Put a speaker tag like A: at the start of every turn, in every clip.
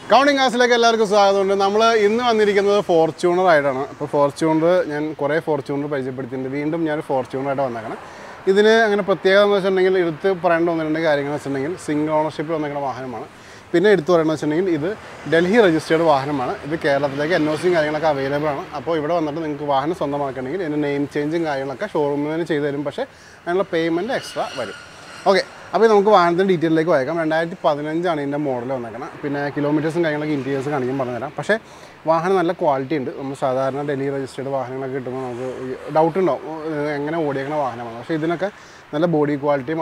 A: Counting us like a large Sada, Namala in the American Fortuner, I don't know. Fortuner and Korea Fortuner by Zippin, the Windham near Fortuner. This is a Patia Parando and a single ownership on the Vahamana. Pinna either Delhi registered Vahamana, the care of like a nosing Ironaka available. Apo even Vahanas on the market in a name changing Ironaka showroom and a payment extra. Okay. Now, we will go into the detail. We will go into the model. We will kilometers and interiors. But the vehicle quality is Delhi registered. Doubt no. So, body quality,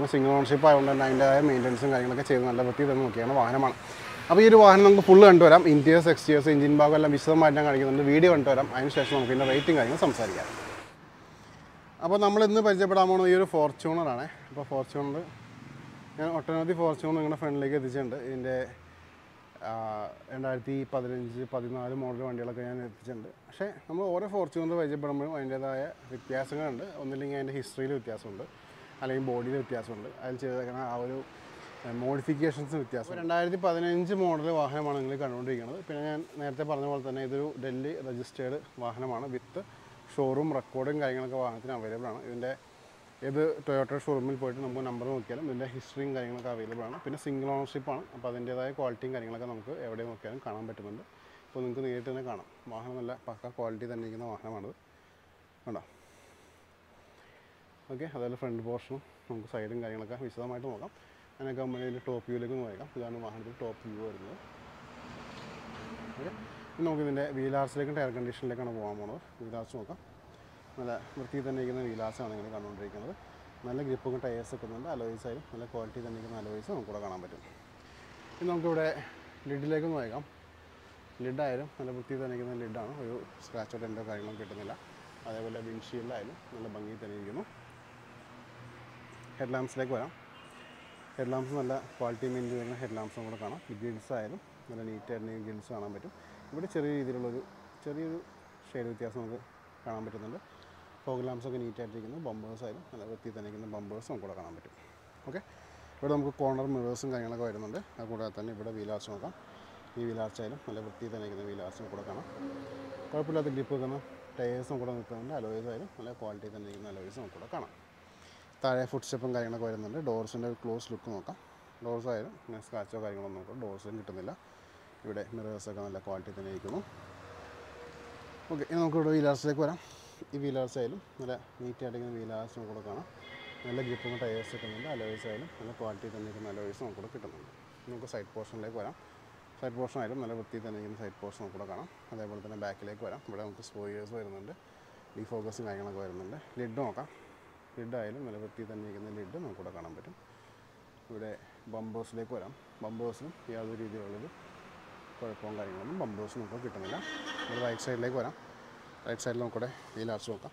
A: single ownership, maintenance, and full interiors, exteriors, engine bag, video rating. Now, we will Fortuner. Fortuner. Automatic Fortuner friend like this and the Padina model and Delacay. Over Fortuner vegetable and with Piasanga, only and history with Piasunda, allowing body with Piasunda. I'll say our modifications with Piasunda. And I the Padinj model of Wahaman country, Nerta Parnaval, Delhi registered Wahamana with the showroom recording available in the Toyota showroom number the history available. A single ownership quality every quality okay, that's the front portion. Side and and I come in top view top view. Okay, now wheel arch air condition like wheel arch. Vilas and നല്ല ഗ്രിപ്പും tyres ഒക്കെ ഉണ്ട് alloys ആയാലും നല്ല quality തന്നെ alloys നമുക്ക് ഇവിടെ കാണാൻ പറ്റും ഇനി നമുക്കിവിടെ ലിഡിലേക്ക് നോക്കാം ലിഡായാലും നല്ല വൃത്തി തന്നെ ലിഡാണ് ഒരു സ്ക്രാച്ചോ ഡെൻറ്റോ കാര്യങ്ങളും കിട്ടുന്നില്ല അതേപോലെ വിൻഷീൽഡായാലും നല്ല ഭംഗി തന്നെ ഇരിക്കുന്നു ഹെഡ് ലാംപ്സിലേക്ക് വരാം ഹെഡ് ലാംപ്സ് നല്ല ക്വാളിറ്റി മെയിൻറ്റെയിൻ ചെയ്യുന്ന ഹെഡ് ലാംപ്സും കൂടെ കാണാം ഗിൽസ് ആയാലും നല്ല നീറ്റായിട്ട് ഗിൽസ് കാണാൻ പറ്റും ഇവിടെ ചെറിയ രീതിയിലുള്ളൊരു ചെറിയൊരു ഷെയ്ഡ് വ്യത്യാസം നമുക്ക് കാണാൻ പറ്റുന്നുണ്ട് fog lamps are neat at the bombers and the bombers on Kodakan. Okay, but I'm corner mirrors and Gayana Guidamanda. I could have done a villa soga. He will have child, a level teeth and the villa and Kodakana. Corpula the Dipogana, tires on Kodan, alloys, and quality than the alloys on Kodakana. Tire footstep and Gayana Guidamanda, doors and a close look noka. Doors are a scratch of Gayana, doors and Gitamilla. You would mirrors are the quality than a okay, you know, go to Villas Sequara. This wheel arch is neat and wheel arch is a grip on tires, alloys, and quality alloys. We side portion like side portion item, side portion of the back leg, but I'm just 4 years defocusing lid doka, lid island, teeth and lid no Kuda bumbers like bumbers, here the bumbers no right side like right side long wheel arch soka.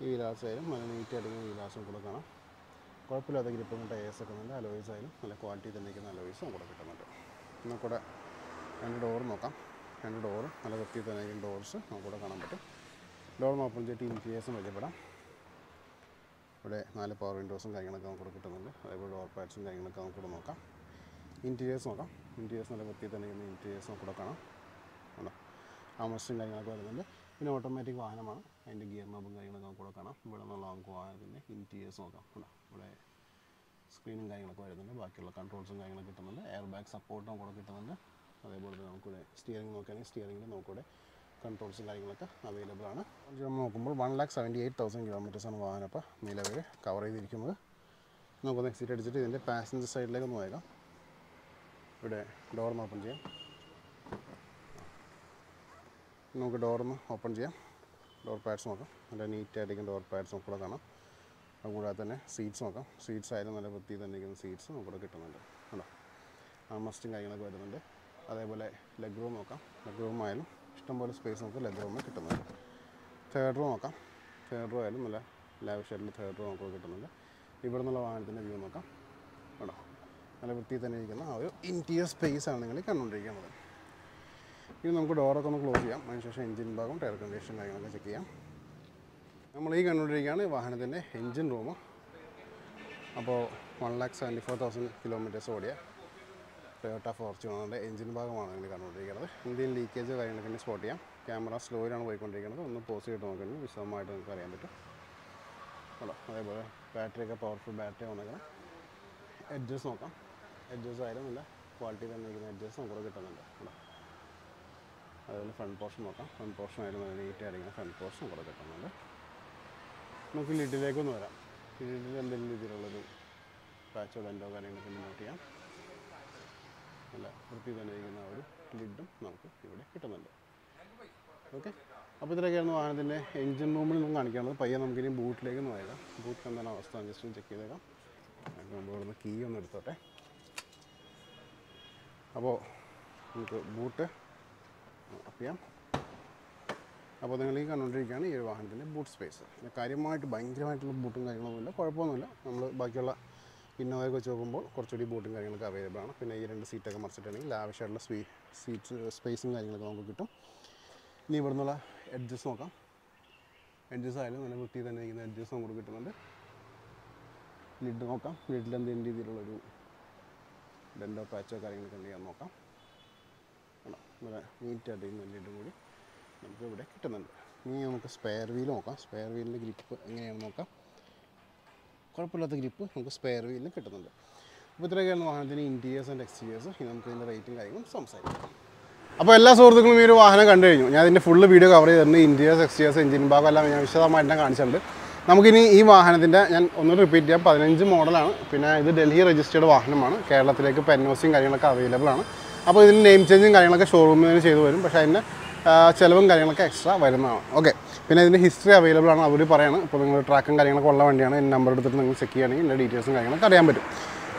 A: Wheel arch side, neat wheel arch soka. Corpula the grip on tires, alloys, and quality the naked alloys. No coda and door noka and door, and the teeth and doors. No coda canamata. Door open jet in PS and Vajabada. Nile power windows and Gagana door pads and Gagana Moka. Interiors noka. Interiors and the teeth and interiors of Kodakana. Almost in Gagana. In automatic Vahanama and the gear knob Kodakana, but on a long wire in interiors of screening Bakula controls and airbag support on steering steering controls available. 178,000 kilometers on Vahanapa, Milaway, coverage the no one exceeded in the passenger side like a Moega. Door open here. No door open here. Door pads and neat taking door pads on Kodakana. I would have seats seats side and the seats on Kodakana. I'm musting I go to the leg room mile, stumble space on the leg room. Third room, third row, lavish third row. Even the law and the view. And I would teeth and interior space and the cannon. You know, good order on close here. My engine bag, air conditioning. I'm going to engine room about 174,000 kilometers. Toyota ഫോർച്യൂണറിൻ്റെ engine ഭാഗമാണ് നിങ്ങൾ കണ്ടുകൊണ്ടിരിക്കുന്നത്. Indian leakage കാര്യങ്ങളൊക്കെ spot ചെയ്യാം. Camera സ്ലോയിലാണ് പോയിക്കൊണ്ടിരിക്കുന്നത്. ഒന്ന് pose ചെയ്തിട്ട് നോക്കുന്നത് വിശദമായിട്ട് നിങ്ങൾക്ക് അറിയാൻ പറ്റും. അല്ലോ അതേപോലെ ബാറ്ററിയൊക്കെ പവർഫുൾ ബാറ്ററി വന്നേക്കണം. എഡ്ജസ് നോക്കാം. എഡ്ജസ് ആയാലും നല്ല ക്വാളിറ്റി തന്നെ ഇരിക്കുന്ന എഡ്ജസ് നമുക്ക് കിട്ടുന്നുണ്ട്. അതുപോലെ ഫ്രണ്ട് പോർഷൻ നോക്കാം. ഫ്രണ്ട് പോർഷൻ ആയാലും നല്ല നീറ്റായിരിക്കുന്ന ഫ്രണ്ട് പോർഷൻ നമുക്ക് കിട്ടുന്നുണ്ട്. നമുക്ക് ലിഡിലേക്കൊന്ന് വരാം. ലിഡിൽ എന്തെങ്കിലും രീതിയിലുള്ളൊരു പാച്ചോ ഡെൻറ്റോ കാര്യങ്ങളൊക്കെ നോട്ട് ചെയ്യാം. നല്ല വൃത്തി തന്നെ ഇരിക്കുന്ന ഒരു ലിഡും നമുക്ക് ഇവിടെ കിട്ടുന്നുണ്ട്. ഓക്കെ, അപ്പോൾ ഇത്രയൊക്കെയായിരുന്നു വാഹനത്തിൻ്റെ എഞ്ചിൻ റൂമിൽ നമുക്ക് കാണിക്കാനുള്ളത്. പയ്യെ നമുക്കിനി ബൂട്ടിലേക്ക് ഒന്ന് വരാം. ബൂട്ടിൽ എന്താണ് അവസ്ഥ ജസ്റ്റ് ഒന്ന് ചെക്ക് ചെയ്തേക്കാം. അതിന് മുമ്പ് ഇവിടുന്ന് കീ ഒന്ന് എടുത്തോട്ടെ. അപ്പോൾ നമുക്ക് ബൂട്ട് അപ്പ് ചെയ്യാം. അപ്പോൾ നിങ്ങൾ ഈ കണ്ടുകൊണ്ടിരിക്കുകയാണ് ഈ ഒരു വാഹനത്തിൻ്റെ ബൂട്ട് സ്പേസ്. കാര്യമായിട്ട് ഭയങ്കരമായിട്ടുള്ള ബൂട്ടും കാര്യങ്ങളൊന്നുമില്ല, കുഴപ്പമൊന്നുമില്ല. നമ്മൾ ബാക്കിയുള്ള ഇന്നോവയൊക്കെ വെച്ച് നോക്കുമ്പോൾ കുറച്ചുകൂടി ബൂട്ടും കാര്യങ്ങളൊക്കെ അവൈലബിൾ ആണ്. പിന്നെ ഈ 2 സീറ്റൊക്കെ മറിച്ചിട്ടുണ്ടെങ്കിൽ ലാവിഷായിട്ടുള്ള സീറ്റ് സ്പേസും കാര്യങ്ങളൊക്കെ നമുക്ക് കിട്ടും. ഇനി ഇവിടെ നിന്നുള്ള എഡ്ജസ് നോക്കാം. എഡ്ജസ് ആയാലും നല്ല വൃത്തി തന്നെ ഇരിക്കുന്ന എഡ്ജസ് നമുക്ക് കിട്ടുന്നുണ്ട്. ലിഡ് നോക്കാം. ലിഡിൽ എന്തെങ്കിലും രീതിയിലുള്ളൊരു ഡെൻറ്റോ പാച്ചോ കാര്യങ്ങളൊക്കെ ഉണ്ടെങ്കിൽ നോക്കാം. നല്ല നീറ്റായിട്ട് ഇരിക്കുന്ന ലിഡും കൂടി നമുക്ക് ഇവിടെ കിട്ടുന്നുണ്ട്. ഇനി നമുക്ക് സ്പെയർ വീൽ നോക്കാം. സ്പെയർ വീലിൻ്റെ ഗ്രിപ്പ് എങ്ങനെയാണെന്ന് നോക്കാം. കുഴപ്പമില്ലാത്ത ഗ്രിപ്പ് നമുക്ക് സ്പെയർ വീലിന് കിട്ടുന്നുണ്ട്. അപ്പോൾ ഇത്രയൊക്കെയാണ് വാഹനത്തിന് ഇൻറ്റീരിയേഴ്സ് ആൻഡ് എക്സ്റ്റീരിയേഴ്സ്. ഇനി നമുക്ക് ഇതിൻ്റെ റേറ്റും കാര്യങ്ങളും സംസാരിക്കാം. അപ്പോൾ എല്ലാ സുഹൃത്തുക്കളും ഈ ഒരു വാഹനം കണ്ടു കഴിഞ്ഞു. ഞാൻ ഇതിൻ്റെ ഫുള്ള് വീഡിയോ കവർ ചെയ്തിട്ടുണ്ട്. ഇൻറ്റീരിയേഴ്സ് എക്സ്റ്റീരിയേഴ്സ് എഞ്ചിൻ ഭാഗം എല്ലാം ഞാൻ വിശദമായിട്ട് തന്നെ കാണിച്ചിട്ടുണ്ട്. നമുക്കിനി ഈ വാഹനത്തിൻ്റെ ഞാൻ ഒന്ന് റിപ്പീറ്റ് ചെയ്യാം. 15 മോഡലാണ്. പിന്നെ ഇത് ഡൽഹി രജിസ്റ്റേർഡ് വാഹനമാണ്. കേരളത്തിലേക്ക് ഇപ്പോൾ NOCയും കാര്യങ്ങളൊക്കെ അവൈലബിൾ ആണ്. അപ്പോൾ ഇതിന് നെയിം ചേഞ്ചും കാര്യങ്ങളൊക്കെ ഷോറൂമിൽ നിന്ന് ചെയ്തു വരും. പക്ഷേ അതിൻ്റെ ചിലവും കാര്യങ്ങളൊക്കെ എക്സ്ട്രാ വരുന്നതാണ്. ഓക്കെ, പിന്നെ ഇതിൻ്റെ ഹിസ്റ്ററി അവൈലബിൾ ആണ്. അവർ പറയാണ്. ഇപ്പോൾ നിങ്ങൾ ട്രാക്കും കാര്യങ്ങളൊക്കെ ഉള്ള വണ്ടിയാണ്. എൻ്റെ നമ്പർ എടുത്തിട്ട് നിങ്ങൾ ചെക്ക് ചെയ്യുകയാണെങ്കിൽ എൻ്റെ ഡീറ്റെയിൽസും കാര്യങ്ങളൊക്കെ അറിയാൻ പറ്റും.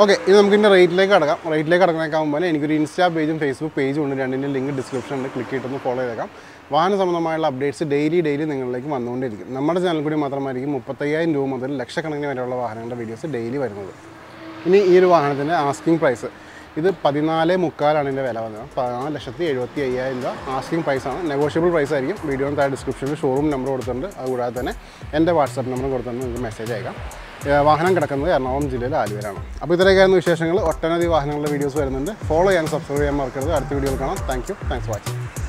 A: ഓക്കെ, ഇത് നമുക്ക് ഇതിൻ്റെ റേറ്റിലേക്ക് കടക്കാം. റേറ്റിലേക്ക് കടക്കുന്നേക്കാകുമ്പോൾ എനിക്കൊരു ഇൻസ്റ്റാ പേജും ഫേസ്ബുക്ക് പേജും ഉണ്ട്. രണ്ടിൻ്റെ ലിങ്ക് ഡിസ്ക്രിപ്ഷനിൽ ക്ലിക്ക് ചെയ്തിട്ടൊന്ന് ഫോളോ ചെയ്തേക്കാം. വാഹന സംബന്ധമായുള്ള അപ്ഡേറ്റ്സ് ഡെയിലി നിങ്ങളിലേക്ക് വന്നുകൊണ്ടിരിക്കും. നമ്മുടെ ചാനൽ കൂടി മാത്രമായിരിക്കും 35,000 രൂപ മുതൽ ലക്ഷക്കണക്കിന് വരെയുള്ള വാഹനങ്ങളുടെ വീഡിയോസ് ഡെയിലി വരുന്നത്. ഇനി ഈ ഒരു വാഹനത്തിൻ്റെ ആസ്കിംഗ് പ്രൈസ് ഇത് 14.25 ഇതിൻ്റെ വില വന്നത്. 14,75,000 രൂപ ആസ്കിംഗ് പ്രൈസാണ്. നെഗോഷ്യബിൾ പ്രൈസ് ആയിരിക്കും. വീഡിയോയുടെ താഴെ ഡിസ്ക്രിപ്ഷനിൽ ഷോറൂം നമ്പർ കൊടുത്തിട്ടുണ്ട്. അതുകൂടാതെ തന്നെ എൻ്റെ വാട്സാപ്പ് നമ്പർ കൊടുത്തിട്ടുണ്ട്. നിങ്ങൾക്ക് മെസ്സേജ് അയക്കാം. വാഹനം കിടക്കുന്നത് എറണാകുളം ജില്ലയിലെ ആലുവയിലാണ്. അപ്പോൾ ഇത്രയൊക്കെയായിരുന്നു വിശേഷങ്ങൾ. ഒട്ടനവധി വാഹനങ്ങളുടെ വീഡിയോസ് വരുന്നുണ്ട്. ഫോളോ ചെയ്യാൻ സബ്സ്ക്രൈബ് ചെയ്യാൻ മറക്കരുത്. അടുത്ത വീഡിയോയിൽ കാണാം. Thanks for watching.